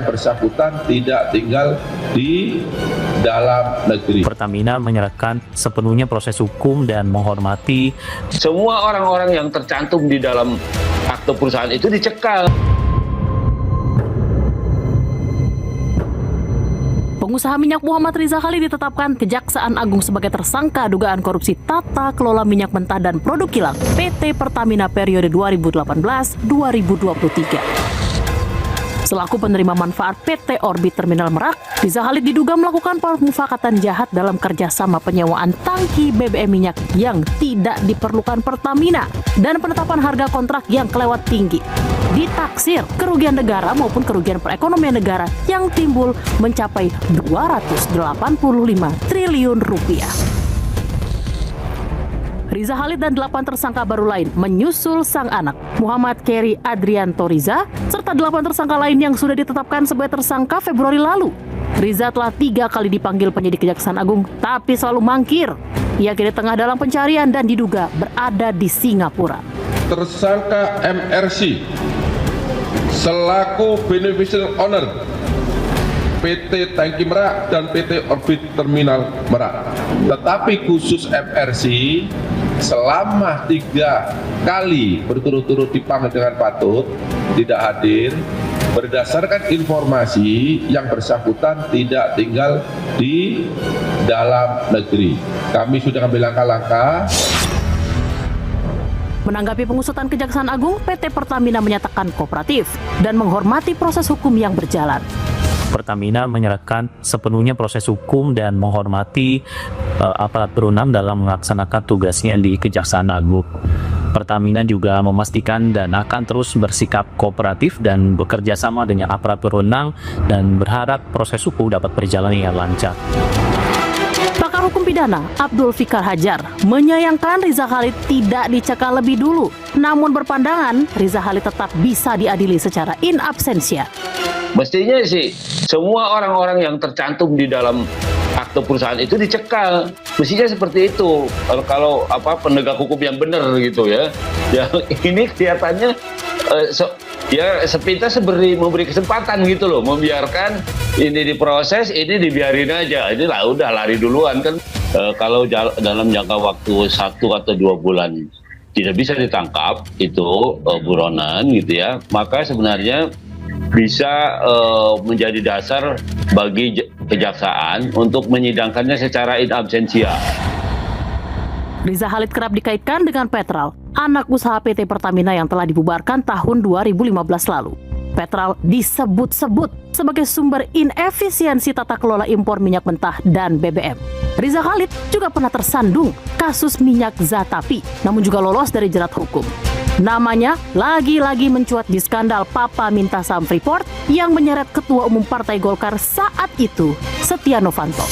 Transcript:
yang bersangkutan tidak tinggal di dalam negeri. Pertamina menyerahkan sepenuhnya proses hukum dan menghormati semua orang-orang yang tercantum di dalam akte perusahaan itu dicekal. Pengusaha minyak Muhammad Riza Khalid ditetapkan Kejaksaan Agung sebagai tersangka dugaan korupsi tata kelola minyak mentah dan produk kilang PT Pertamina periode 2018-2023. Selaku penerima manfaat PT Orbit Terminal Merak, Riza Khalid diduga melakukan pemufakatan jahat dalam kerjasama penyewaan tangki BBM minyak yang tidak diperlukan Pertamina dan penetapan harga kontrak yang kelewat tinggi. Ditaksir, kerugian negara maupun kerugian perekonomian negara yang timbul mencapai 285 triliun rupiah. Riza Khalid dan 8 tersangka baru lain menyusul sang anak, Muhammad Keri Adrianto Riza, serta 8 tersangka lain yang sudah ditetapkan sebagai tersangka Februari lalu. Riza telah 3 kali dipanggil penyidik Kejaksaan Agung, tapi selalu mangkir. Ia kini tengah dalam pencarian dan diduga berada di Singapura. Tersangka MRC selaku beneficial owner PT Tangki Merak dan PT Orbit Terminal Merak. Tetapi khusus MRC selama 3 kali berturut-turut dipanggil dengan patut tidak hadir berdasarkan informasi yang bersangkutan tidak tinggal di dalam negeri. Kami sudah ambil langkah-langkah. Menanggapi pengusutan Kejaksaan Agung, PT Pertamina menyatakan kooperatif dan menghormati proses hukum yang berjalan. Pertamina menyerahkan sepenuhnya proses hukum dan menghormati aparat berwenang dalam melaksanakan tugasnya di Kejaksaan Agung. Pertamina juga memastikan dan akan terus bersikap kooperatif dan bekerja sama dengan aparat berwenang dan berharap proses hukum dapat berjalan dengan lancar. Pakar hukum pidana Abdul Fikar Hajar menyayangkan Riza Khalid tidak dicekal lebih dulu, namun berpandangan Riza Khalid tetap bisa diadili secara in absentia. Mestinya sih semua orang-orang yang tercantum di dalam akte perusahaan itu dicekal. Mestinya seperti itu. Kalau penegak hukum yang benar gitu ya. Ya ini kelihatannya sepintas memberi kesempatan gitu loh, membiarkan ini diproses, ini dibiarin aja. Ini lah udah lari duluan kan. Kalau dalam jangka waktu 1 atau 2 bulan tidak bisa ditangkap itu buronan gitu ya, maka sebenarnya bisa menjadi dasar bagi kejaksaan untuk menyidangkannya secara in absentia. Riza Khalid kerap dikaitkan dengan Petral, anak usaha PT Pertamina yang telah dibubarkan tahun 2015 lalu. Petral disebut-sebut sebagai sumber inefisiensi tata kelola impor minyak mentah dan BBM. Riza Khalid juga pernah tersandung kasus minyak Zatapi, namun juga lolos dari jerat hukum. Namanya lagi-lagi mencuat di skandal Papa Minta Saham Freeport yang menyeret Ketua Umum Partai Golkar saat itu, Setia Novanto.